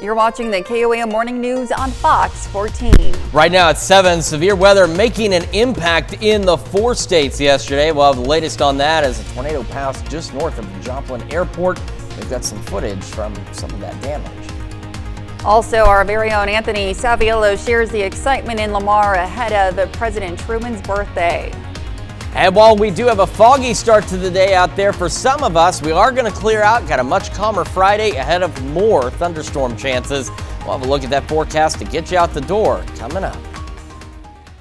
You're watching the KOAM Morning News on Fox 14. Right now at 7, severe weather making an impact in the 4 states yesterday. We'll have the latest on that as a tornado passed just north of Joplin Airport. We've got some footage from some of that damage. Also, our very own Anthony Saviello shares the excitement in Lamar ahead of President Truman's birthday. And while we do have a foggy start to the day out there for some of us, we are going to clear out. Got a much calmer Friday ahead of more thunderstorm chances. We'll have a look at that forecast to get you out the door coming up.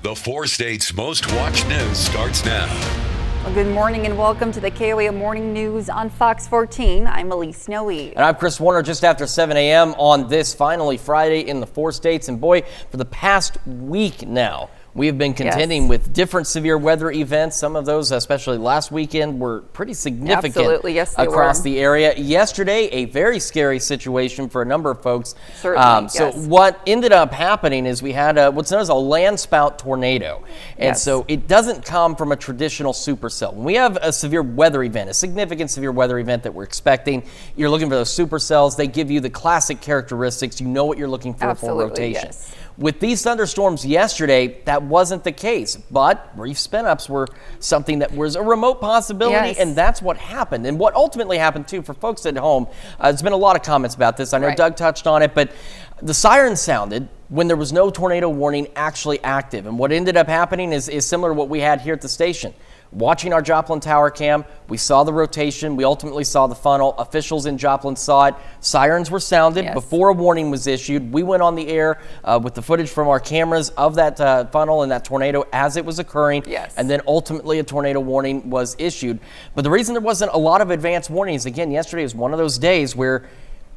The 4 states' most watched news starts now. Well, good morning and welcome to the KOAM Morning News on Fox 14. I'm Elise Snowy. And I'm Chris Warner just after 7 a.m. on this finally Friday in the 4 states. And boy, for the past week now, we have been contending with different severe weather events. Some of those, especially last weekend, were pretty significant. Absolutely, yes, they across were. the area. Yesterday, a very scary situation for a number of folks. Certainly, So yes. what ended up happening is we had what's known as a land spout tornado. And so it doesn't come from a traditional supercell. When we have a severe weather event, a significant severe weather event that we're expecting, you're looking for those supercells. They give you the classic characteristics. You know what you're looking for rotation. Yes. With these thunderstorms yesterday, that wasn't the case, but brief spin-ups were something that was a remote possibility, and that's what happened. And what ultimately happened, too, for folks at home, there's been a lot of comments about this. I know Doug touched on it, but the siren sounded when there was no tornado warning actually active. And what ended up happening is similar to what we had here at the station. Watching our Joplin Tower cam, we saw the rotation. We ultimately saw the funnel. Officials in Joplin saw it. Sirens were sounded before a warning was issued. We went on the air with the footage from our cameras of that funnel and that tornado as it was occurring. And then ultimately a tornado warning was issued. But the reason there wasn't a lot of advance warnings, again, yesterday was one of those days where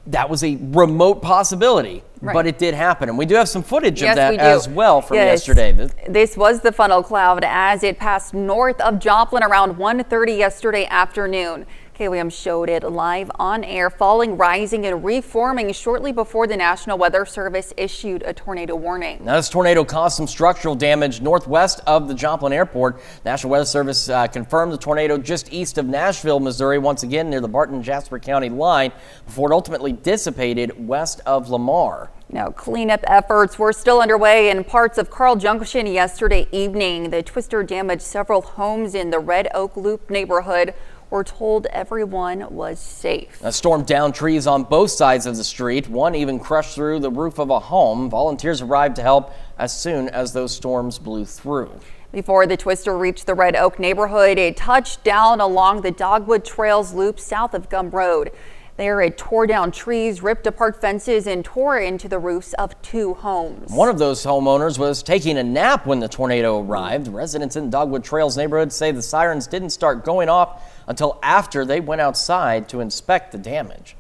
that was a remote possibility, but it did happen. And we do have some footage of that as well from yesterday. This was the funnel cloud as it passed north of Joplin around 1:30 yesterday afternoon. KOAM showed it live on air, falling, rising, and reforming shortly before the National Weather Service issued a tornado warning. Now, this tornado caused some structural damage northwest of the Joplin Airport. National Weather Service confirmed the tornado just east of Nashville, Missouri, once again near the Barton-Jasper County line, before it ultimately dissipated west of Lamar. Now, cleanup efforts were still underway in parts of Carl Junction yesterday evening. The twister damaged several homes in the Red Oak Loop neighborhood. We're told everyone was safe. A storm downed trees on both sides of the street. One even crushed through the roof of a home. Volunteers arrived to help as soon as those storms blew through. Before the twister reached the Red Oak neighborhood, it touched down along the Dogwood Trails loop south of Gum Road. There, it tore down trees, ripped apart fences, and tore into the roofs of 2 homes. One of those homeowners was taking a nap when the tornado arrived. Residents in Dogwood Trails neighborhood say the sirens didn't start going off until after they went outside to inspect the damage.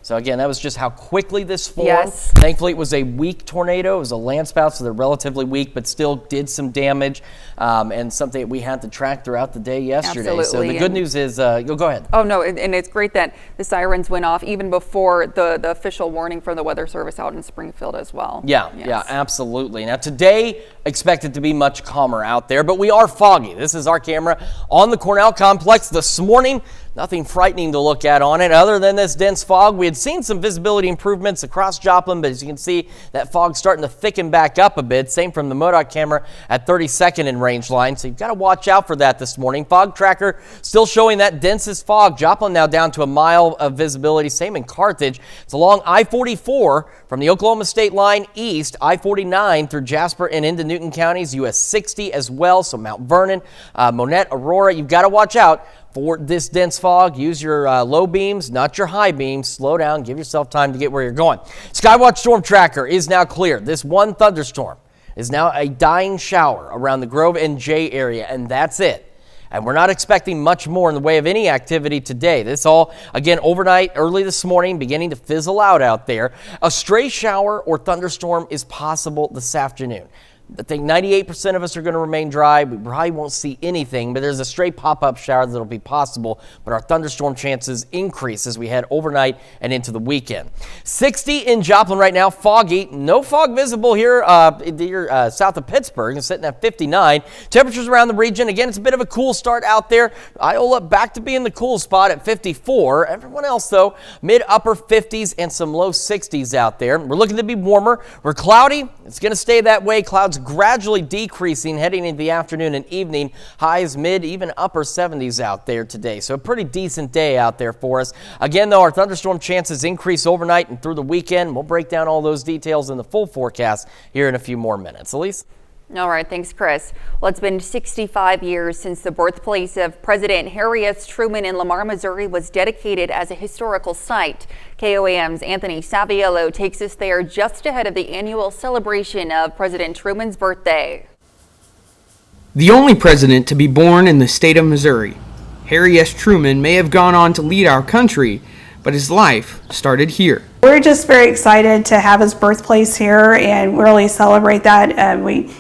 So again, that was just how quickly this formed. Thankfully, it was a weak tornado. It was a land spout, so they're relatively weak, but still did some damage, and something that we had to track throughout the day yesterday. So the good news is, go ahead. Oh, no, and it's great that the sirens went off even before the official warning from the Weather Service out in Springfield as well. Yeah, absolutely. Now today, expected to be much calmer out there, but we are foggy. This is our camera on the Cornell complex this morning. Nothing frightening to look at on it other than this dense fog. We had seen some visibility improvements across Joplin, but as you can see, that fog's starting to thicken back up a bit. Same from the MoDOT camera at 32nd in range line, so you've got to watch out for that this morning. Fog tracker still showing that densest fog. Joplin now down to a mile of visibility. Same in Carthage. It's along I-44 from the Oklahoma state line east, I-49 through Jasper and into Newton counties, US 60 as well. So Mount Vernon, Monette, Aurora, you've got to watch out for this dense fog. Use your low beams, not your high beams. Slow down, give yourself time to get where you're going. Skywatch Storm Tracker is now clear. This one thunderstorm is now a dying shower around the Grove and Jay area, and that's it. And we're not expecting much more in the way of any activity today. This all, again, overnight, early this morning, beginning to fizzle out there. A stray shower or thunderstorm is possible this afternoon. I think 98% of us are going to remain dry. We probably won't see anything, but there's a stray pop-up shower that'll be possible. But our thunderstorm chances increase as we head overnight and into the weekend. 60 in Joplin right now, foggy. No fog visible here south of Pittsburgh, and sitting at 59. Temperatures around the region. Again, it's a bit of a cool start out there. Iola back to being the cool spot at 54. Everyone else, though, mid-upper 50s and some low 60s out there. We're looking to be warmer. We're cloudy. It's going to stay that way. Clouds gradually decreasing heading into the afternoon and evening. Highs mid, even upper 70s out there today. So a pretty decent day out there for us. Again, though, our thunderstorm chances increase overnight and through the weekend. We'll break down all those details in the full forecast here in a few more minutes. Elise? All right, thanks, Chris. Well, it's been 65 years since the birthplace of President Harry S. Truman in Lamar, Missouri was dedicated as a historical site. KOAM's Anthony Saviello takes us there just ahead of the annual celebration of President Truman's birthday. The only president to be born in the state of Missouri, Harry S. Truman may have gone on to lead our country, but his life started here. We're just very excited to have his birthplace here and really celebrate that.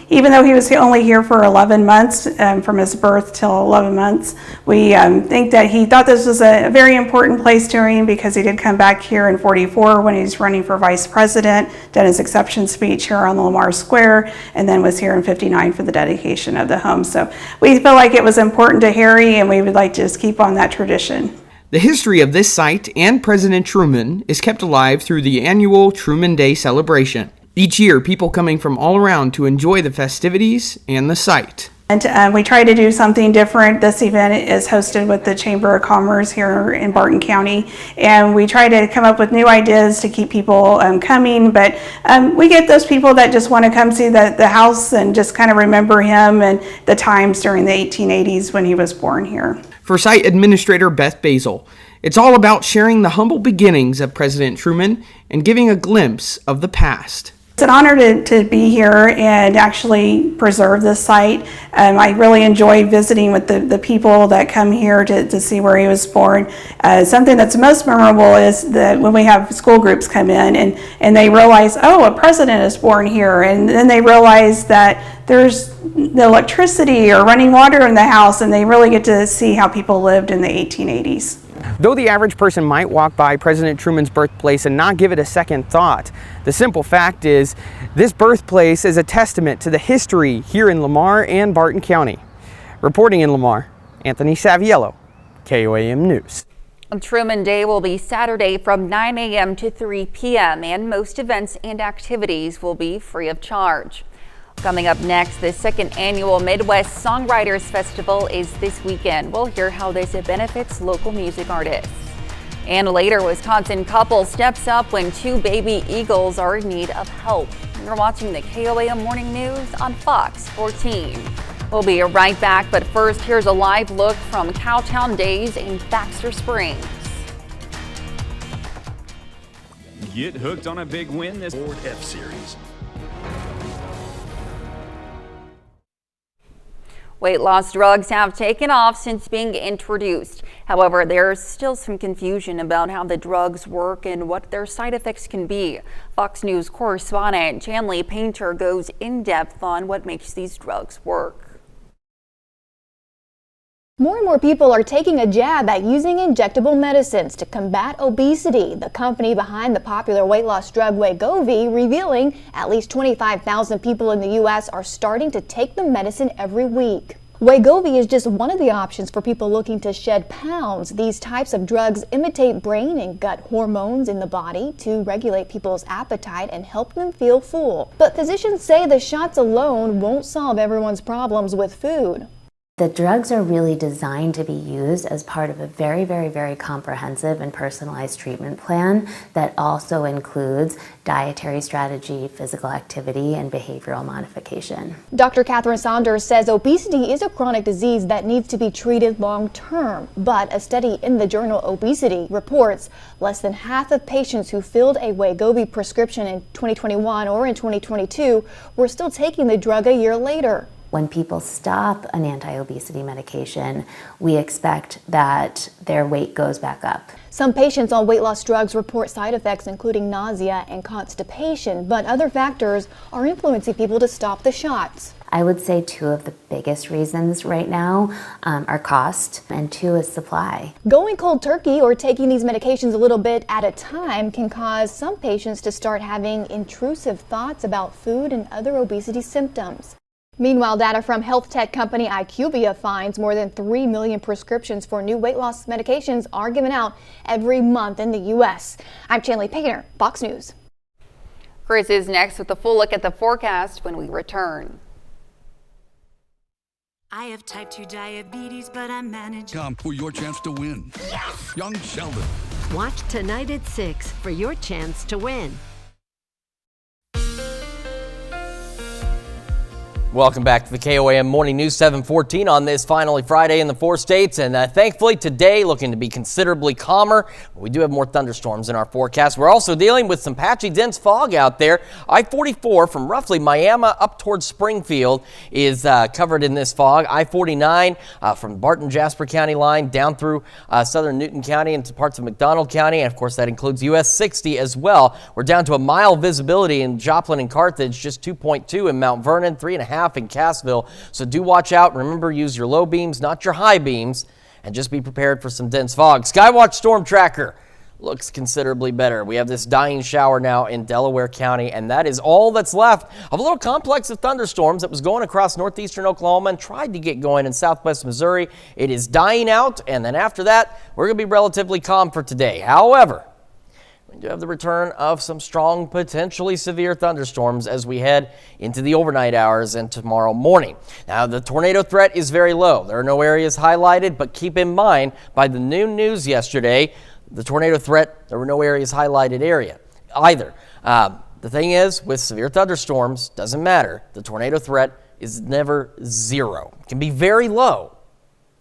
Even though he was only here for 11 months, from his birth till 11 months, we think that he thought this was a very important place to him because he did come back here in 44 when he was running for vice president, did his acceptance speech here on the Lamar Square, and then was here in 59 for the dedication of the home. So we feel like it was important to Harry, and we would like to just keep on that tradition. The history of this site and President Truman is kept alive through the annual Truman Day celebration. Each year, people coming from all around to enjoy the festivities and the site. And we try to do something different. This event is hosted with the Chamber of Commerce here in Barton County, and we try to come up with new ideas to keep people coming, but we get those people that just want to come see the house and just kind of remember him and the times during the 1880s when he was born here. For site administrator Beth Basil, it's all about sharing the humble beginnings of President Truman and giving a glimpse of the past. It's an honor to be here and actually preserve this site. I really enjoy visiting with the people that come here to see where he was born. Something that's most memorable is that when we have school groups come in and they realize, oh, a president is born here, and then they realize that there's the electricity or running water in the house, and they really get to see how people lived in the 1880s. Though the average person might walk by President Truman's birthplace and not give it a second thought, the simple fact is this birthplace is a testament to the history here in Lamar and Barton County. Reporting in Lamar, Anthony Saviello, KOAM News. Truman Day will be Saturday from 9 a.m. to 3 p.m. and most events and activities will be free of charge. Coming up next, the second annual Midwest Songwriters Festival is this weekend. We'll hear how this benefits local music artists. And later, Wisconsin couple steps up when two baby eagles are in need of help. You're watching the KOAM Morning News on Fox 14. We'll be right back, but first, here's a live look from Cowtown Days in Baxter Springs. Get hooked on a big win this Ford F-Series. Weight loss drugs have taken off since being introduced. However, there's still some confusion about how the drugs work and what their side effects can be. Fox News correspondent Chanley Painter goes in depth on what makes these drugs work. More and more people are taking a jab at using injectable medicines to combat obesity. The company behind the popular weight loss drug Wegovy revealing at least 25,000 people in the U.S. are starting to take the medicine every week. Wegovy is just one of the options for people looking to shed pounds. These types of drugs imitate brain and gut hormones in the body to regulate people's appetite and help them feel full. But physicians say the shots alone won't solve everyone's problems with food. The drugs are really designed to be used as part of a very, very, very comprehensive and personalized treatment plan that also includes dietary strategy, physical activity, and behavioral modification. Dr. Catherine Saunders says obesity is a chronic disease that needs to be treated long term, but a study in the journal Obesity reports less than half of patients who filled a Wegovy prescription in 2021 or in 2022 were still taking the drug a year later. When people stop an anti-obesity medication, we expect that their weight goes back up. Some patients on weight loss drugs report side effects including nausea and constipation, but other factors are influencing people to stop the shots. I would say two of the biggest reasons right now are cost, and two is supply. Going cold turkey or taking these medications a little bit at a time can cause some patients to start having intrusive thoughts about food and other obesity symptoms. Meanwhile, data from health tech company IQVIA finds more than 3 million prescriptions for new weight loss medications are given out every month in the U.S. I'm Chanley Painter, Fox News. Chris is next with a full look at the forecast when we return. I have type 2 diabetes, but I manage. Come for your chance to win. Yes! Young Sheldon. Watch tonight at 6 for your chance to win. Welcome back to the KOAM Morning News 714 on this finally Friday in the 4 states. And thankfully today looking to be considerably calmer. We do have more thunderstorms in our forecast. We're also dealing with some patchy dense fog out there. I-44 from roughly Miami up towards Springfield is covered in this fog. I-49 from Barton Jasper County line down through southern Newton County into parts of McDonald County. And of course that includes US 60 as well. We're down to a mile visibility in Joplin and Carthage, just 2.2 in Mount Vernon, 3.5 in Cassville. So do watch out. Remember, use your low beams, not your high beams, and just be prepared for some dense fog. Skywatch Storm Tracker looks considerably better. We have this dying shower now in Delaware County, and that is all that's left of a little complex of thunderstorms that was going across northeastern Oklahoma and tried to get going in southwest Missouri. It is dying out, and then after that, we're going to be relatively calm for today. However, we do have the return of some strong, potentially severe thunderstorms as we head into the overnight hours and tomorrow morning. Now, the tornado threat is very low. There are no areas highlighted, but keep in mind, by the noon news yesterday, the tornado threat, there were no areas highlighted either. The thing is, with severe thunderstorms, doesn't matter. The tornado threat is never zero. It can be very low,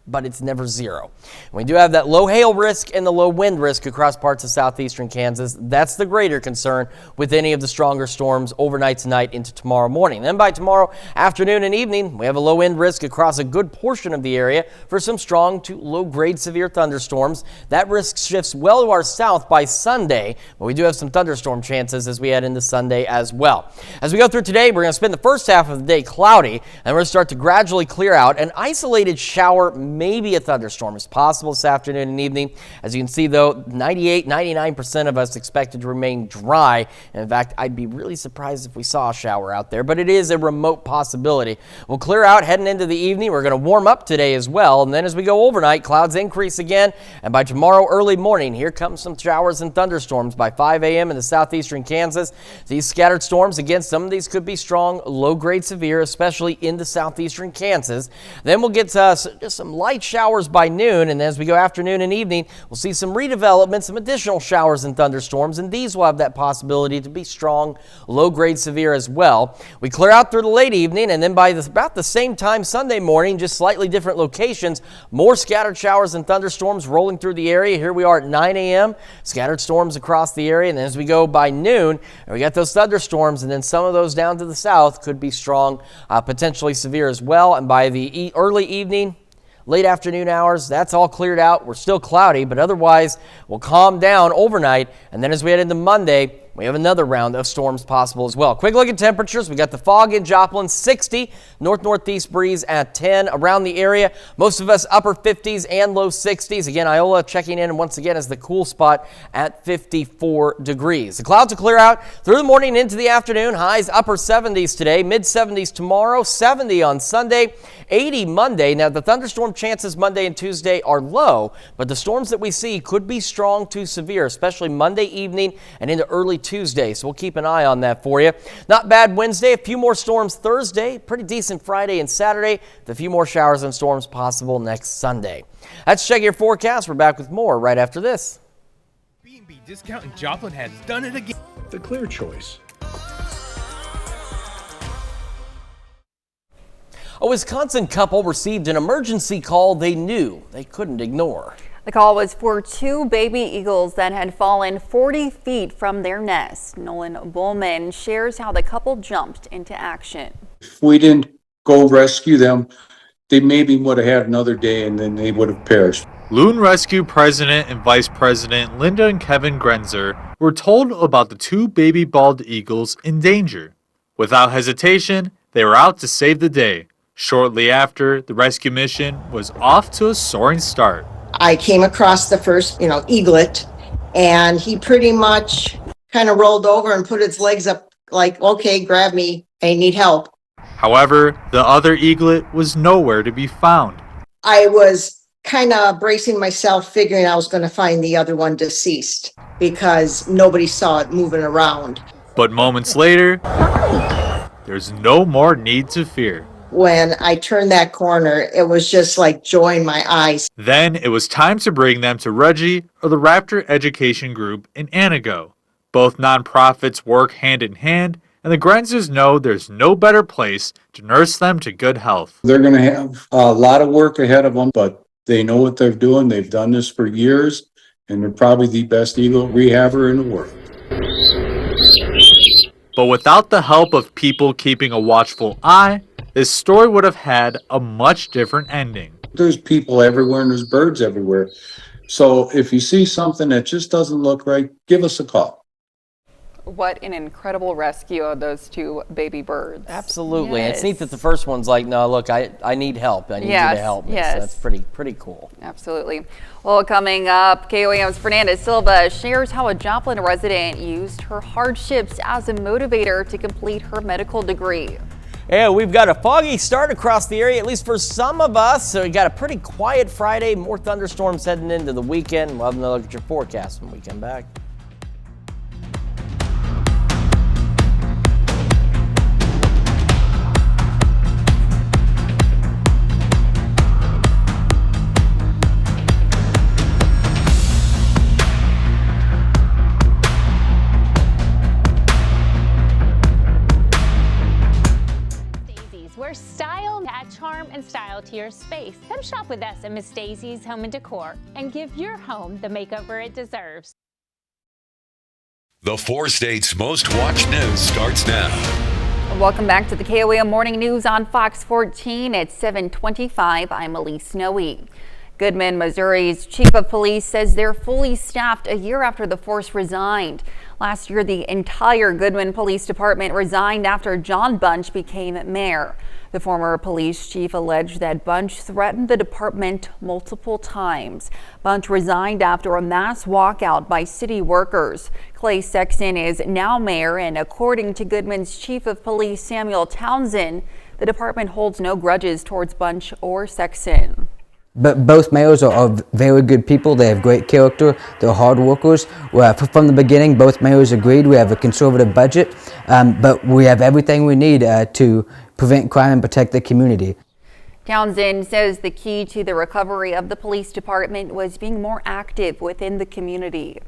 but it's never zero. We do have that low hail risk and the low wind risk across parts of southeastern Kansas. That's the greater concern with any of the stronger storms overnight tonight into tomorrow morning. Then by tomorrow afternoon and evening, we have a low wind risk across a good portion of the area for some strong to low grade severe thunderstorms. That risk shifts well to our south by Sunday, but we do have some thunderstorm chances as we head into Sunday as well. As we go through today, we're going to spend the first half of the day cloudy, and we're going to start to gradually clear out. An isolated shower, maybe a thunderstorm, is possible this afternoon and evening. As you can see, though, 99% of us expected to remain dry. And in fact, I'd be really surprised if we saw a shower out there, but it is a remote possibility. We'll clear out heading into the evening. We're going to warm up today as well. And then as we go overnight, clouds increase again. And by tomorrow early morning, here comes some showers and thunderstorms by 5 a.m. in the southeastern Kansas. These scattered storms, again, some of these could be strong, low-grade severe, especially in the southeastern Kansas. Then we'll get just some light showers by noon, and as we go afternoon and evening, we'll see some redevelopment, some additional showers and thunderstorms, and these will have that possibility to be strong, low-grade severe as well. We clear out through the late evening, and then by about the same time Sunday morning, just slightly different locations, more scattered showers and thunderstorms rolling through the area. Here we are at 9 a.m., scattered storms across the area, and then as we go by noon, we got those thunderstorms, and then some of those down to the south could be strong, potentially severe as well, and by the early evening, late afternoon hours, that's all cleared out. We're still cloudy, but otherwise we'll calm down overnight. And then as we head into Monday, we have another round of storms possible as well. Quick look at temperatures. We got the fog in Joplin, 60, north-northeast breeze at 10 around the area. Most of us upper 50s and low 60s. Again, Iola checking in once again as the cool spot at 54 degrees. The clouds will clear out through the morning into the afternoon. Highs upper 70s today, mid 70s tomorrow, 70 on Sunday, 80 Monday. Now, the thunderstorm chances Monday and Tuesday are low, but the storms that we see could be strong to severe, especially Monday evening and into early Tuesday, so we'll keep an eye on that for you. Not bad Wednesday, a few more storms Thursday, pretty decent Friday and Saturday, with a few more showers and storms possible next Sunday. That's Check Your Forecast. We're back with more right after this. B&B Discount in Joplin has done it again. The clear choice. A Wisconsin couple received an emergency call they knew they couldn't ignore. The call was for two baby eagles that had fallen 40 feet from their nest. Nolan Bowman shares how the couple jumped into action. If we didn't go rescue them, they maybe would have had another day and then they would have perished. Loon Rescue President and Vice President Linda and Kevin Grenzer were told about the 2 baby bald eagles in danger. Without hesitation, they were out to save the day. Shortly after, the rescue mission was off to a soaring start. I came across the first, eaglet, and he pretty much kind of rolled over and put his legs up like, okay, grab me, I need help. However, the other eaglet was nowhere to be found. I was kind of bracing myself, figuring I was going to find the other one deceased because nobody saw it moving around. But moments later, there's no more need to fear. When I turned that corner, it was just like joy in my eyes. Then it was time to bring them to Reggie or the Raptor Education Group in Anago. Both nonprofits work hand in hand, and the Grenzers know there's no better place to nurse them to good health. They're going to have a lot of work ahead of them, but they know what they're doing. They've done this for years, and they're probably the best eagle rehabber in the world. But without the help of people keeping a watchful eye, this story would have had a much different ending. There's people everywhere and there's birds everywhere. So if you see something that just doesn't look right, give us a call. What an incredible rescue of those 2 baby birds. Absolutely. Yes. It's neat that the first one's like, no, look, I need help. I need you to help me. Yes. So that's pretty cool. Absolutely. Well, coming up, KOAM's Fernanda Silva shares how a Joplin resident used her hardships as a motivator to complete her medical degree. Yeah, we've got a foggy start across the area, at least for some of us. So we got a pretty quiet Friday, more thunderstorms heading into the weekend. We'll have another look at your forecast when we come back. Where style adds charm and style to your space. Come shop with us at Miss Daisy's Home and Decor and give your home the makeover it deserves. The 4 states' most watched news starts now. Welcome back to the KOAM Morning News on Fox 14 at 7:25. I'm Elise Snowy. Goodman, Missouri's chief of police says they're fully staffed a year after the force resigned. Last year, the entire Goodman Police Department resigned after John Bunch became mayor. The former police chief alleged that Bunch threatened the department multiple times. Bunch resigned after a mass walkout by city workers. Clay Sexton is now mayor, and according to Goodman's chief of police, Samuel Townsend, the department holds no grudges towards Bunch or Sexton. But both mayors are very good people. They have great character. They're hard workers. From the beginning, both mayors agreed we have a conservative budget, but we have everything we need to prevent crime and protect the community. Townsend says the key to the recovery of the police department was being more active within the community.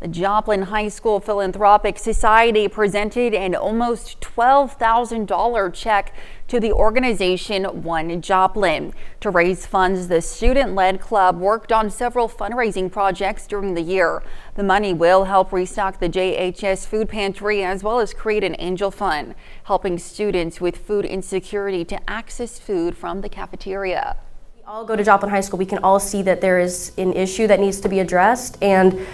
The Joplin High School Philanthropic Society presented an almost $12,000 check to the organization One Joplin. To raise funds, the student-led club worked on several fundraising projects during the year. The money will help restock the JHS food pantry as well as create an angel fund, helping students with food insecurity to access food from the cafeteria. All go to Joplin High School, we can all see that there is an issue that needs to be addressed, and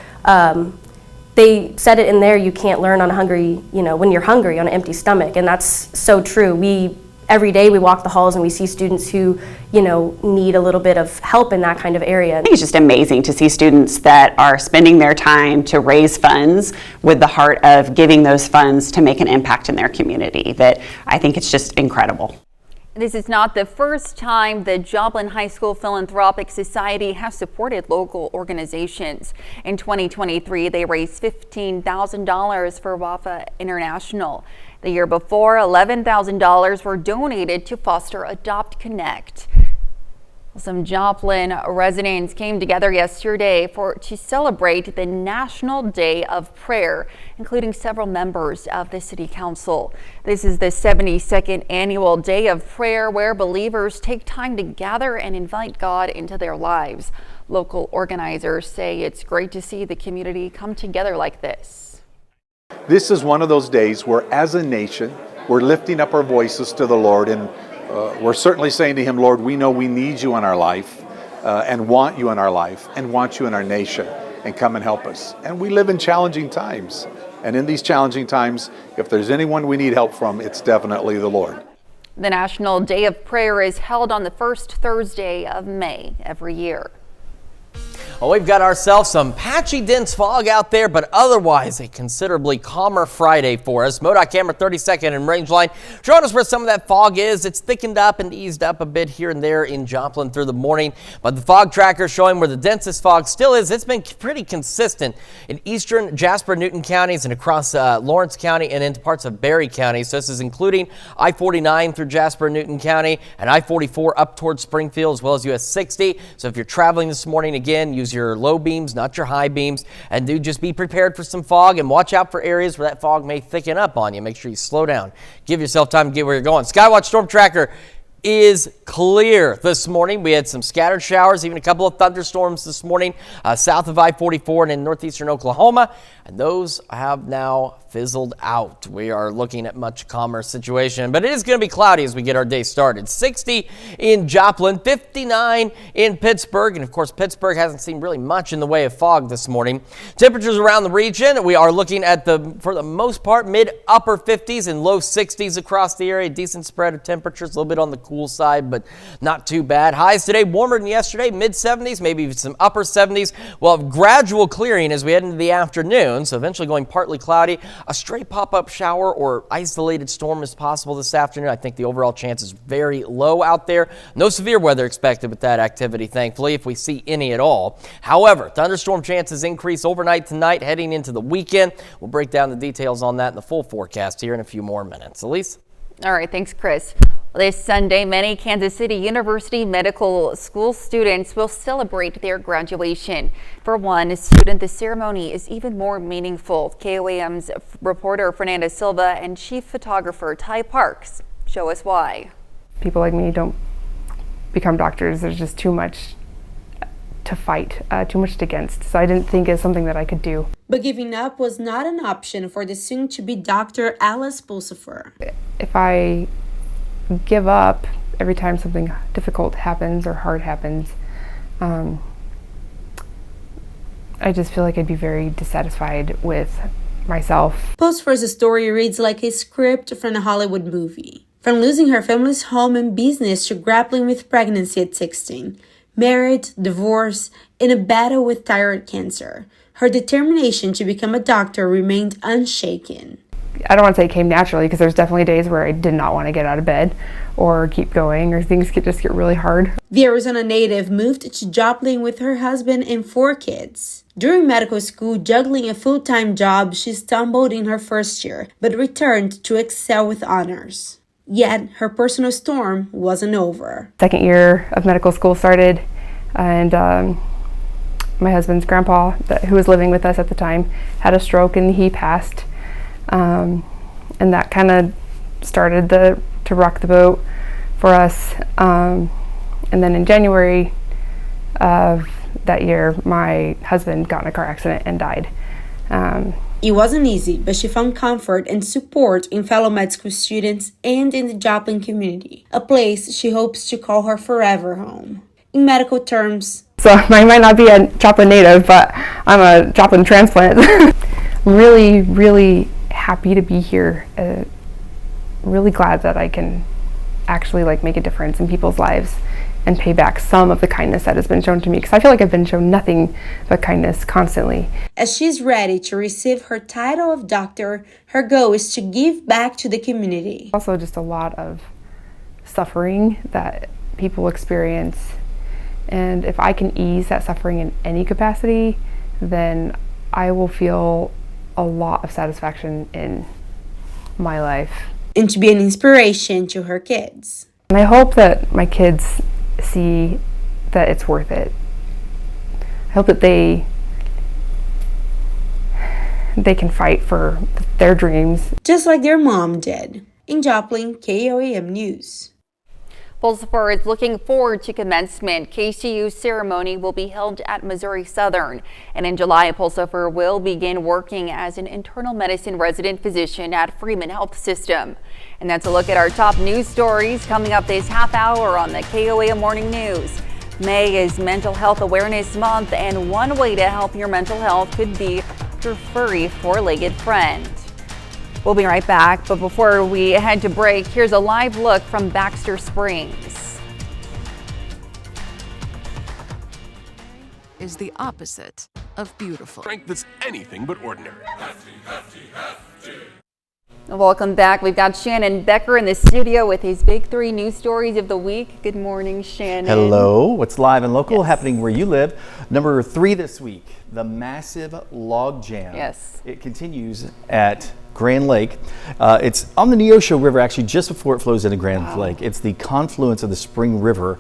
they said it in there, you can't learn on when you're hungry on an empty stomach, and that's so true. Every day we walk the halls and we see students who, need a little bit of help in that kind of area. I think it's just amazing to see students that are spending their time to raise funds with the heart of giving those funds to make an impact in their community. That I think it's just incredible. This is not the first time the Joplin High School Philanthropic Society has supported local organizations. In 2023, they raised $15,000 for WAFA International. The year before, $11,000 were donated to foster Adopt Connect. Some Joplin residents came together yesterday to celebrate the National Day of Prayer, including several members of the City Council. This is the 72nd annual Day of Prayer, where believers take time to gather and invite God into their lives. Local organizers say it's great to see the community come together like this. This is one of those days where, as a nation, we're lifting up our voices to the Lord in we're certainly saying to him, Lord, we know we need you in our life and want you in our life and want you in our nation, and come and help us. And we live in challenging times. And in these challenging times, if there's anyone we need help from, it's definitely the Lord. The National Day of Prayer is held on the first Thursday of May every year. Well, we've got ourselves some patchy, dense fog out there, but otherwise a considerably calmer Friday for us. MoDOT camera 32nd and range line showing us where some of that fog is. It's thickened up and eased up a bit here and there in Joplin through the morning, but the fog tracker showing where the densest fog still is. It's been pretty consistent in eastern Jasper, Newton counties and across Lawrence County and into parts of Berry County. So this is including I-49 through Jasper, Newton County, and I-44 up towards Springfield, as well as US 60. So if you're traveling this morning, again, use your low beams, not your high beams, and do just be prepared for some fog and watch out for areas where that fog may thicken up on you. Make sure you slow down. Give yourself time to get where you're going. Skywatch Storm Tracker is clear this morning. We had some scattered showers, even a couple of thunderstorms this morning south of I-44 and in northeastern Oklahoma, and those have now fizzled out. We are looking at much calmer situation, but it is going to be cloudy as we get our day started. 60 in Joplin, 59 in Pittsburgh, and of course Pittsburgh hasn't seen really much in the way of fog this morning. Temperatures around the region, we are looking at for the most part, mid-upper 50s and low 60s across the area. Decent spread of temperatures, a little bit on the cool side, but not too bad. Highs today warmer than yesterday, mid-70s, maybe some upper 70s. We'll have gradual clearing as we head into the afternoon, so eventually going partly cloudy. A stray pop-up shower or isolated storm is possible this afternoon. I think the overall chance is very low out there. No severe weather expected with that activity, thankfully, if we see any at all. However, thunderstorm chances increase overnight tonight heading into the weekend. We'll break down the details on that in the full forecast here in a few more minutes. Elise? All right, thanks, Chris. This Sunday, many Kansas City University Medical School students will celebrate their graduation. For one student, the ceremony is even more meaningful. KOAM's reporter Fernanda Silva and chief photographer Ty Parks show us why. People like me don't become doctors. There's just too much to fight, too much against. So I didn't think it's something that I could do. But giving up was not an option for the soon-to-be Dr. Alice Pulsifer. If I give up every time something difficult happens or hard happens, I just feel like I'd be very dissatisfied with myself. Pulsifer's story reads like a script from a Hollywood movie. From losing her family's home and business to grappling with pregnancy at 16, marriage, divorce, and a battle with thyroid cancer, her determination to become a doctor remained unshaken. I don't want to say it came naturally, because there's definitely days where I did not want to get out of bed or keep going, or things could just get really hard. The Arizona native moved to Joplin with her husband and 4 kids. During medical school, juggling a full-time job, she stumbled in her first year, but returned to excel with honors. Yet, her personal storm wasn't over. Second year of medical school started, and my husband's grandpa, who was living with us at the time, had a stroke and he passed. And that kind of started to rock the boat for us. And then in January of that year, my husband got in a car accident and died. It wasn't easy, but she found comfort and support in fellow med school students and in the Joplin community, a place she hopes to call her forever home. In medical terms, so I might not be a Joplin native, but I'm a Joplin transplant. Really, really happy to be here. Really glad that I can actually make a difference in people's lives and pay back some of the kindness that has been shown to me, because I feel like I've been shown nothing but kindness constantly. As she's ready to receive her title of doctor, her goal is to give back to the community. Also just a lot of suffering that people experience, and if I can ease that suffering in any capacity, then I will feel a lot of satisfaction in my life. And to be an inspiration to her kids. And I hope that my kids see that it's worth it. I hope that they can fight for their dreams. Just like their mom did. In Joplin, KOAM News. Pulsifer is looking forward to commencement. KCU's ceremony will be held at Missouri Southern. And in July, Pulsifer will begin working as an internal medicine resident physician at Freeman Health System. And that's a look at our top news stories coming up this half hour on the KOAM Morning News. May is Mental Health Awareness Month, and one way to help your mental health could be your furry four-legged friend. We'll be right back, but before we head to break, here's a live look from Baxter Springs. Is the opposite of beautiful. Strength that's anything but ordinary. Welcome back. We've got Shannon Becker in the studio with his big three news stories of the week. Good morning, Shannon. Hello. What's live and local happening where you live? Number 3 this week, the massive log jam. Yes. It continues at Grand Lake. It's on the Neosho River, actually, just before it flows into Grand Lake. It's the confluence of the Spring River.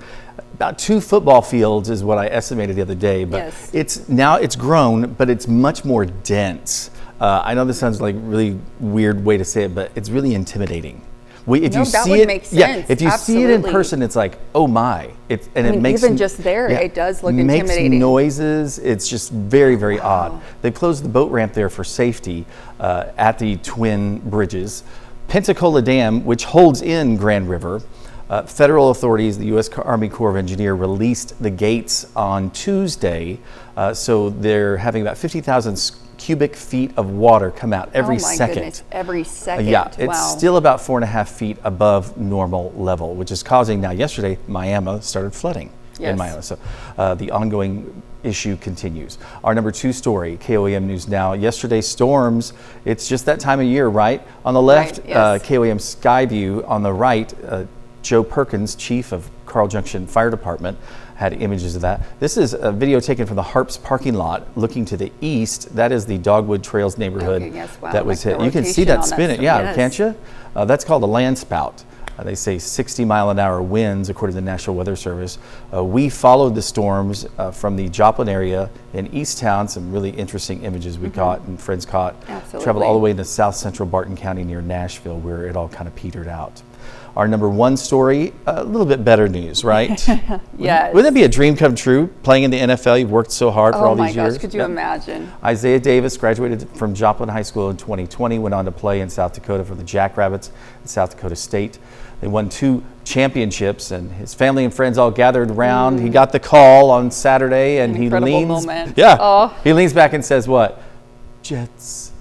About 2 football fields is what I estimated the other day, but it's grown, but it's much more dense. I know this sounds like a really weird way to say it, but it's really intimidating. If you see it, if you see it in person, it's like, oh my! It makes even just there, it does look intimidating. Makes noises. It's just very, very odd. They closed the boat ramp there for safety at the twin bridges. Pensacola Dam, which holds in Grand River, federal authorities, the U.S. Army Corps of Engineers, released the gates on Tuesday, so they're having about 50,000 cubic feet of water come out every second. Goodness, every second. Yeah, it's still about 4.5 feet above normal level, which is causing now. Yesterday, Miami started flooding in Miami, so the ongoing issue continues. Our number 2 story, KOAM News Now. Yesterday's storms. It's just that time of year, right? On the left, KOAM Skyview. On the right, Joe Perkins, chief of Carl Junction Fire Department, had images of that. This is a video taken from the Harps parking lot looking to the east. That is the Dogwood Trails neighborhood that was hit. You can see that spinning, can't you? That's called a land spout. They say 60-mile-an-hour winds, according to the National Weather Service. We followed the storms from the Joplin area in Easttown. Some really interesting images we caught and friends caught. Absolutely. Traveled all the way into south central Barton County near Nashville, where it all kind of petered out. Our number 1 story, a little bit better news, right? Yes. Wouldn't that be a dream come true, playing in the NFL? You've worked so hard for all these years. Oh my gosh, could you imagine? Isaiah Davis graduated from Joplin High School in 2020, went on to play in South Dakota for the Jackrabbits at South Dakota State. They won 2 championships, and his family and friends all gathered around. He got the call on Saturday, and he leans back and says, what? Jets.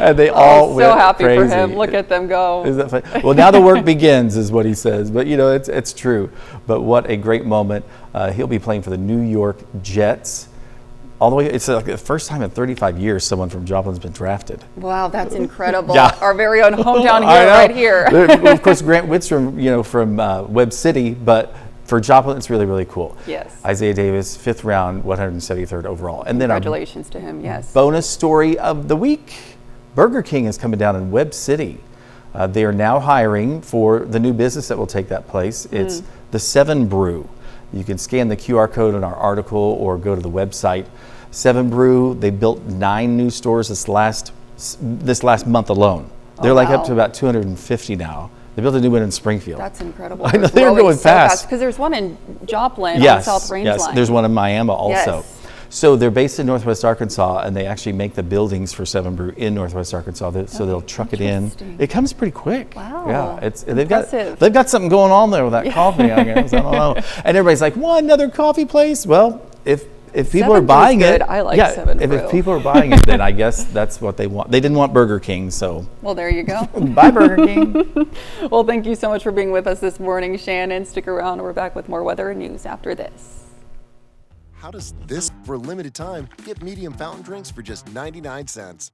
And they all went so happy crazy. for him. Look at them go. Is that funny? Well, now the work begins, is what he says. But it's true. But what a great moment. He'll be playing for the New York Jets. All the way, it's like the first time in 35 years someone from Joplin's been drafted. Wow, that's incredible. Our very own hometown hero right here. Of course, Grant Wittstrom, from Webb City, but for Joplin, it's really, really cool. Yes. Isaiah Davis, 5th round, 173rd overall. And then congratulations to him, yes. Bonus story of the week. Burger King is coming down in Webb City. They are now hiring for the new business that will take that place. It's the 7 Brew. You can scan the QR code in our article or go to the website. 7 Brew, they built 9 new stores this last month alone. They're up to about 250 now. They built a new one in Springfield. That's incredible. I know, they're going fast. Because there's one in Joplin on the South Range line. There's one in Miami also. Yes. So they're based in Northwest Arkansas, and they actually make the buildings for 7 Brew in Northwest Arkansas. So they'll truck it in. It comes pretty quick. Wow. Yeah, they've got something going on there with that coffee. I guess I don't know. And everybody's like, another coffee place? Well, if people are buying it, I like 7 Brew. If people are buying it, then I guess that's what they want. They didn't want Burger King, so. Well, there you go. Bye, Burger King. Well, thank you so much for being with us this morning, Shannon. Stick around. We're back with more weather and news after this. How does this, for a limited time, get medium fountain drinks for just 99 cents?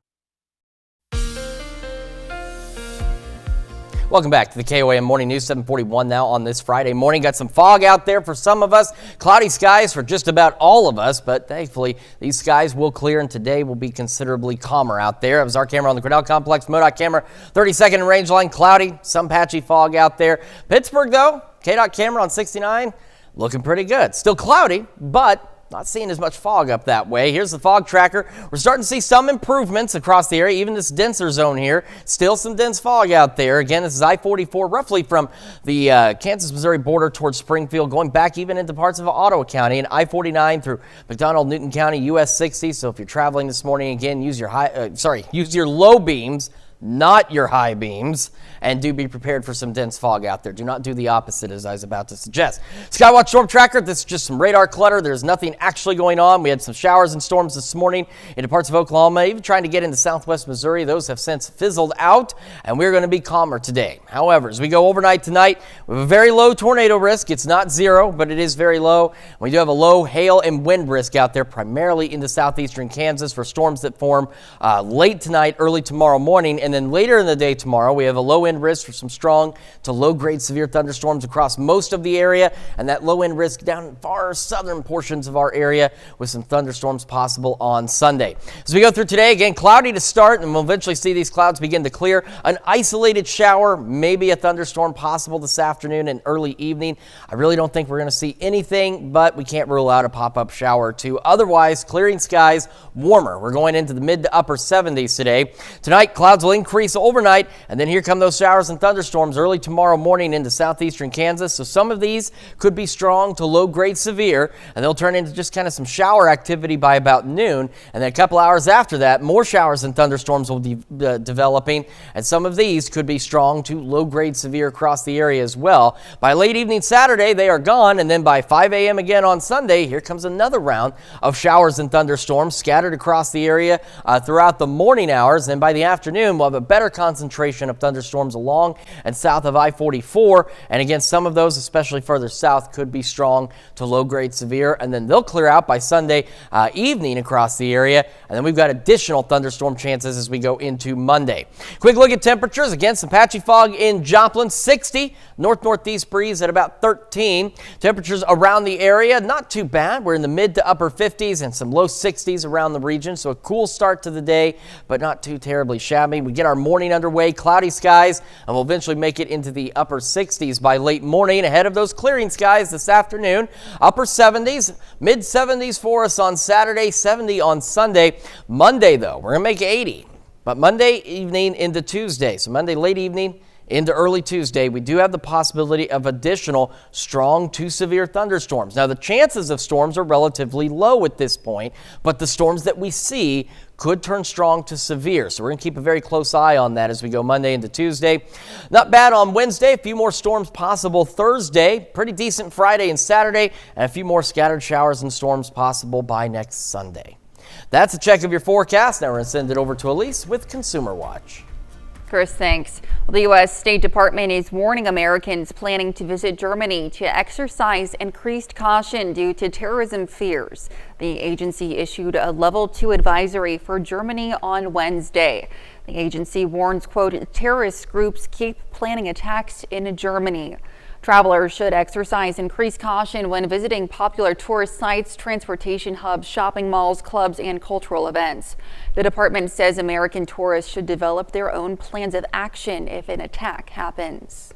Welcome back to the KOAM Morning News, 7:41 now on this Friday morning. Got some fog out there for some of us, cloudy skies for just about all of us, but thankfully these skies will clear and today will be considerably calmer out there. It was our camera on the Grinnell Complex, MoDOT camera, 32nd and range line, cloudy, some patchy fog out there. Pittsburgh though, KDOT camera on 69, looking pretty good. Still cloudy, but not seeing as much fog up that way. Here's the fog tracker. We're starting to see some improvements across the area, even this denser zone here. Still some dense fog out there. Again, this is I-44, roughly from the Kansas-Missouri border towards Springfield, going back even into parts of Ottawa County, and I-49 through McDonald, Newton County, US 60. So if you're traveling this morning, again, use your low beams, not your high beams, and do be prepared for some dense fog out there. Do not do the opposite, as I was about to suggest. Skywatch Storm Tracker, this is just some radar clutter. There's nothing actually going on. We had some showers and storms this morning into parts of Oklahoma, even trying to get into southwest Missouri. Those have since fizzled out, and we're going to be calmer today. However, as we go overnight tonight, we have a very low tornado risk. It's not zero, but it is very low. We do have a low hail and wind risk out there, primarily into southeastern Kansas for storms that form late tonight, early tomorrow morning. And then later in the day tomorrow, we have a low wind risk for some strong to low-grade severe thunderstorms across most of the area, and that low wind risk down in far southern portions of our area with some thunderstorms possible on Sunday. As we go through today, again, cloudy to start, and we'll eventually see these clouds begin to clear. An isolated shower, maybe a thunderstorm possible this afternoon and early evening. I really don't think we're going to see anything, but we can't rule out a pop-up shower or two. Otherwise, clearing skies, warmer. We're going into the mid to upper 70s today. Tonight, clouds will increase overnight, and then here come those showers and thunderstorms early tomorrow morning into southeastern Kansas. So some of these could be strong to low-grade severe, and they'll turn into just kind of some shower activity by about noon. And then a couple hours after that, more showers and thunderstorms will be developing, and some of these could be strong to low-grade severe across the area as well. By late evening Saturday, they are gone, and then by 5 a.m. again on Sunday, here comes another round of showers and thunderstorms scattered across the area throughout the morning hours. And by the afternoon, we'll have a better concentration of thunderstorms along and south of I-44. And again, some of those, especially further south, could be strong to low-grade severe. And then they'll clear out by Sunday evening across the area. And then we've got additional thunderstorm chances as we go into Monday. Quick look at temperatures. Again, some patchy fog in Joplin, 60. North-northeast breeze at about 13. Temperatures around the area, not too bad. We're in the mid to upper 50s and some low 60s around the region. So a cool start to the day, but not too terribly shabby. We get our morning underway, cloudy skies, and we'll eventually make it into the upper 60s by late morning ahead of those clearing skies this afternoon. Upper 70s, mid 70s for us on Saturday, 70 on Sunday. Monday, though, we're going to make 80. But Monday evening into Tuesday, so Monday late evening into early Tuesday, we do have the possibility of additional strong to severe thunderstorms. Now, the chances of storms are relatively low at this point, but the storms that we see could turn strong to severe. So we're going to keep a very close eye on that as we go Monday into Tuesday. Not bad on Wednesday. A few more storms possible Thursday. Pretty decent Friday and Saturday. And a few more scattered showers and storms possible by next Sunday. That's a check of your forecast. Now we're going to send it over to Elise with Consumer Watch. Chris, thanks. Well, the U.S. State Department is warning Americans planning to visit Germany to exercise increased caution due to terrorism fears. The agency issued a level 2 advisory for Germany on Wednesday. The agency warns, quote, terrorist groups keep planning attacks in Germany. Travelers should exercise increased caution when visiting popular tourist sites, transportation hubs, shopping malls, clubs, and cultural events. The department says American tourists should develop their own plans of action if an attack happens.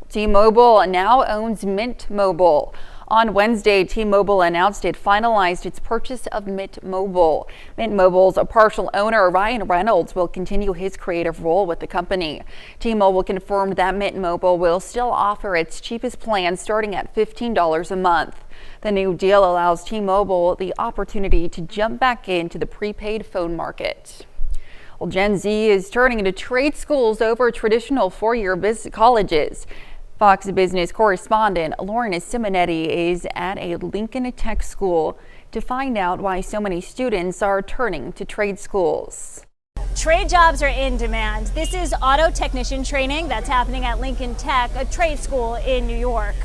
T-Mobile now owns Mint Mobile. On Wednesday, T-Mobile announced it finalized its purchase of Mint Mobile. Mint Mobile's partial owner, Ryan Reynolds, will continue his creative role with the company. T-Mobile confirmed that Mint Mobile will still offer its cheapest plan starting at $15 a month. The new deal allows T-Mobile the opportunity to jump back into the prepaid phone market. Well, Gen Z is turning to trade schools over traditional four-year business colleges. Fox Business correspondent Lauren Simonetti is at a Lincoln Tech school to find out why so many students are turning to trade schools. Trade jobs are in demand. This is auto technician training that's happening at Lincoln Tech, a trade school in New York.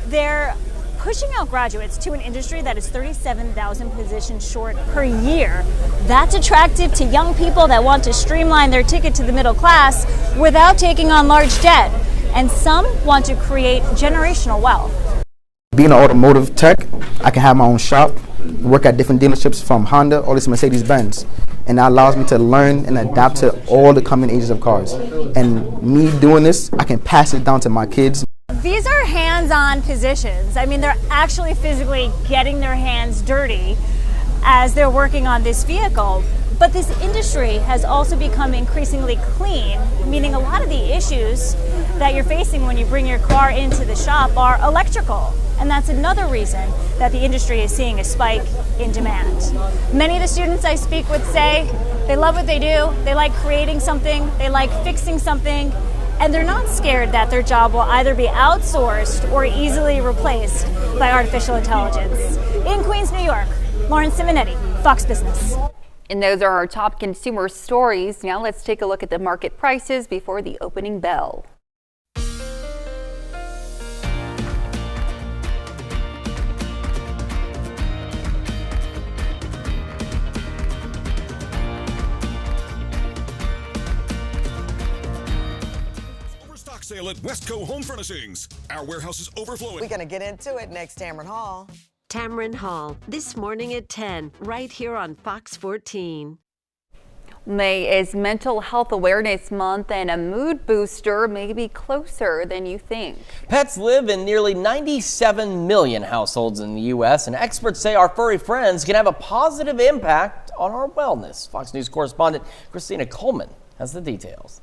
They're pushing out graduates to an industry that is 37,000 positions short per year. That's attractive to young people that want to streamline their ticket to the middle class without taking on large debt. And some want to create generational wealth. Being an automotive tech, I can have my own shop, work at different dealerships from Honda all this Mercedes-Benz. And that allows me to learn and adapt to all the coming ages of cars. And me doing this, I can pass it down to my kids. These are hand hands-on positions. I mean, they're actually physically getting their hands dirty as they're working on this vehicle. But this industry has also become increasingly clean, meaning a lot of the issues that you're facing when you bring your car into the shop are electrical. And that's another reason that the industry is seeing a spike in demand. Many of the students I speak with say they love what they do, they like creating something, they like fixing something, and they're not scared that their job will either be outsourced or easily replaced by artificial intelligence. In Queens, New York, Lauren Simonetti, Fox Business. And those are our top consumer stories. Now let's take a look at the market prices before the opening bell. Overstock sale at Westco Home Furnishings. Our warehouse is overflowing. We're going to get into it next, Tamron Hall. Tamron Hall, this morning at 10, right here on Fox 14. May is Mental Health Awareness Month, and a mood booster may be closer than you think. Pets live in nearly 97 million households in the U.S., and experts say our furry friends can have a positive impact on our wellness. Fox News correspondent Christina Coleman has the details.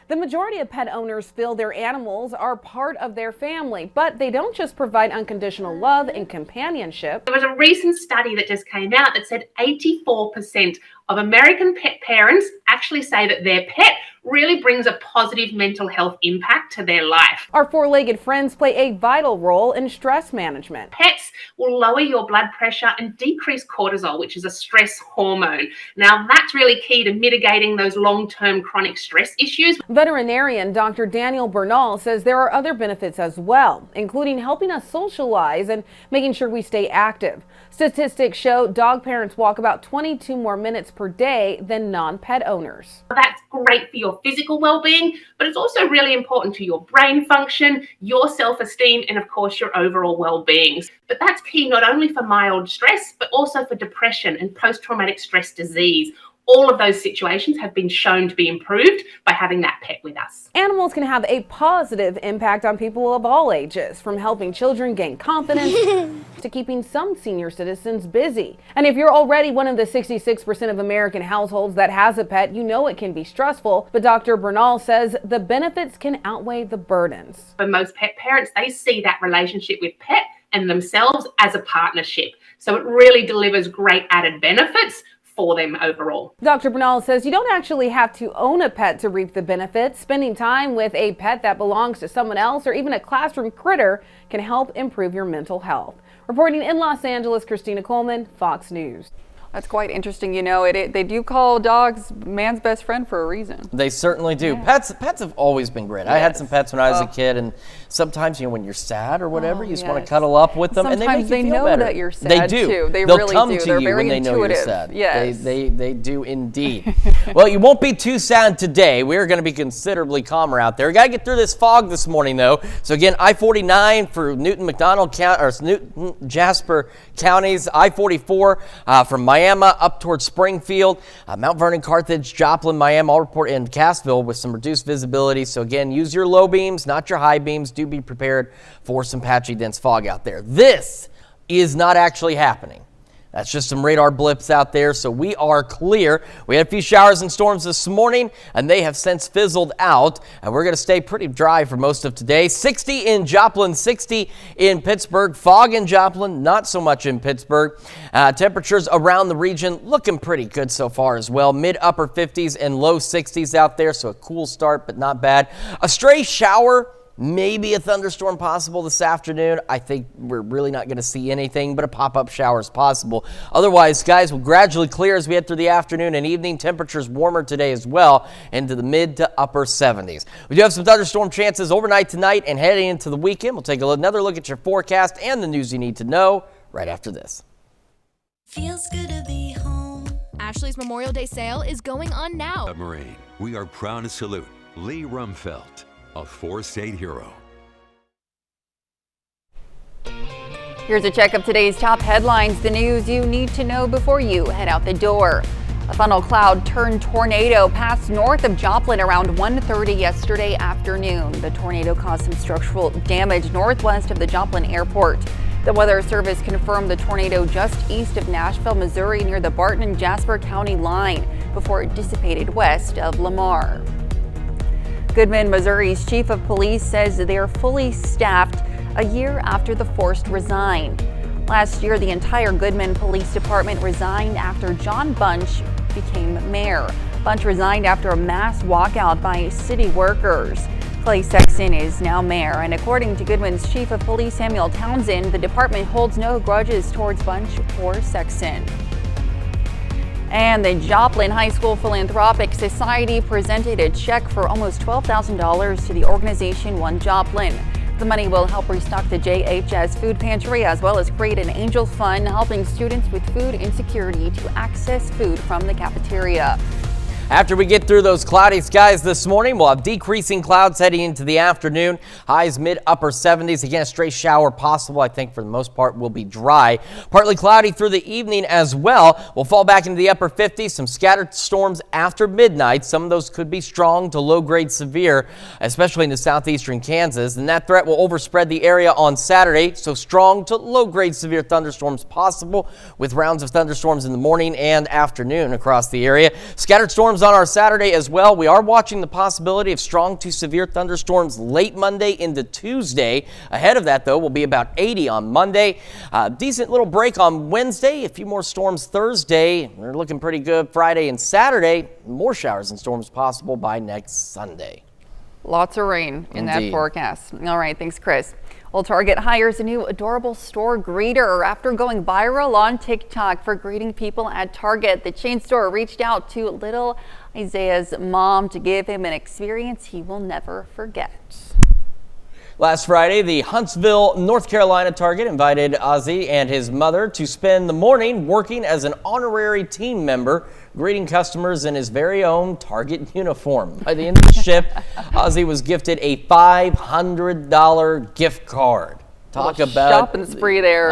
The majority of pet owners feel their animals are part of their family, but they don't just provide unconditional love and companionship. There was a recent study that just came out that said 84% of American pet parents actually say that their pet really brings a positive mental health impact to their life. Our four-legged friends play a vital role in stress management. Pets will lower your blood pressure and decrease cortisol, which is a stress hormone. Now, that's really key to mitigating those long-term chronic stress issues. Veterinarian Dr. Daniel Bernal says there are other benefits as well, including helping us socialize and making sure we stay active. Statistics show dog parents walk about 22 more minutes per day than non-pet owners. That's great for your physical well-being, but it's also really important to your brain function, your self-esteem, and of course your overall well-being. But that's key not only for mild stress, but also for depression and post-traumatic stress disease. All of those situations have been shown to be improved by having that pet with us. Animals can have a positive impact on people of all ages, from helping children gain confidence to keeping some senior citizens busy. And if you're already one of the 66% of American households that has a pet, you know it can be stressful. But Dr. Bernal says the benefits can outweigh the burdens. For most pet parents, they see that relationship with pet and themselves as a partnership. So it really delivers great added benefits for them overall. Dr. Bernal says you don't actually have to own a pet to reap the benefits. Spending time with a pet that belongs to someone else or even a classroom critter can help improve your mental health. Reporting in Los Angeles, Christina Coleman, Fox News. That's quite interesting. You know, they do call dogs man's best friend for a reason. They certainly do. Yeah. Pets have always been great. Yes. I had some pets when I was a kid, and sometimes, you know, when you're sad or whatever, you just want to cuddle up with them, and they make you feel know better. That you're sad they do. Too. They'll really come do. to They're you very when they intuitive. know you're sad. Yes. They do indeed. Well, you won't be too sad today. We're going to be considerably calmer out there. We got to get through this fog this morning, though. So again, I-49 for Newton, McDonald County, or Newton, Jasper counties. I-44 from Miami up towards Springfield, Mount Vernon, Carthage, Joplin, Miami, all report in Cassville with some reduced visibility. So again, use your low beams, not your high beams. Do be prepared for some patchy, dense fog out there. This is not actually happening. That's just some radar blips out there, so we are clear. We had a few showers and storms this morning, and they have since fizzled out, and we're going to stay pretty dry for most of today. 60 in Joplin, 60 in Pittsburgh. Fog in Joplin, not so much in Pittsburgh. Temperatures around the region looking pretty good so far as well. Mid-upper 50s and low 60s out there, so a cool start, but not bad. A stray shower, maybe a thunderstorm possible this afternoon. I think we're really not going to see anything, but a pop-up shower is possible. Otherwise, skies will gradually clear as we head through the afternoon and evening. Temperatures warmer today as well, into the mid to upper 70s. We do have some thunderstorm chances overnight tonight and heading into the weekend. We'll take another look at your forecast and the news you need to know right after this. Feels good to be home. Ashley's Memorial Day sale is going on now. Submarine, we are proud to salute Lee Rumfeld, a four-state hero. Here's a check of today's top headlines, the news you need to know before you head out the door. A funnel cloud turned tornado passed north of Joplin around 1:30 yesterday afternoon. The tornado caused some structural damage northwest of the Joplin airport. The Weather Service confirmed the tornado just east of Nashville, Missouri, near the Barton and Jasper County line before it dissipated west of Lamar. Goodman, Missouri's chief of police says they are fully staffed a year after the force resigned. Last year, the entire Goodman Police Department resigned after John Bunch became mayor. Bunch resigned after a mass walkout by city workers. Clay Sexton is now mayor, and according to Goodman's chief of police, Samuel Townsend, the department holds no grudges towards Bunch or Sexton. And the Joplin High School Philanthropic Society presented a check for almost $12,000 to the organization One Joplin. The money will help restock the JHS food pantry as well as create an angel fund helping students with food insecurity to access food from the cafeteria. After we get through those cloudy skies this morning, we'll have decreasing clouds heading into the afternoon. Highs mid-upper 70s. Again, a stray shower possible. I think for the most part will be dry. Partly cloudy through the evening as well. We'll fall back into the upper 50s. Some scattered storms after midnight. Some of those could be strong to low-grade severe, especially into southeastern Kansas. And that threat will overspread the area on Saturday. So strong to low-grade severe thunderstorms possible with rounds of thunderstorms in the morning and afternoon across the area. Scattered storms on our Saturday as well. We are watching the possibility of strong to severe thunderstorms late Monday into Tuesday. Ahead of that, though, will be about 80 on Monday. Decent little break on Wednesday. A few more storms Thursday. We're looking pretty good Friday and Saturday. More showers and storms possible by next Sunday. Lots of rain in Indeed. that forecast. All right, thanks, Chris. Well, Target hires a new adorable store greeter after going viral on TikTok for greeting people at Target. The chain store reached out to little Isaiah's mom to give him an experience he will never forget. Last Friday, the Huntsville, North Carolina Target invited Ozzy and his mother to spend the morning working as an honorary team member, greeting customers in his very own Target uniform. By the end of the shift, Ozzy was gifted a $500 gift card. Talk about shopping spree there.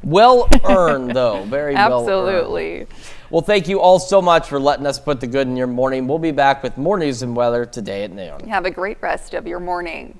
Well earned, though. Very well earned. Absolutely. Well, thank you all so much for letting us put the good in your morning. We'll be back with more news and weather today at noon. Have a great rest of your morning.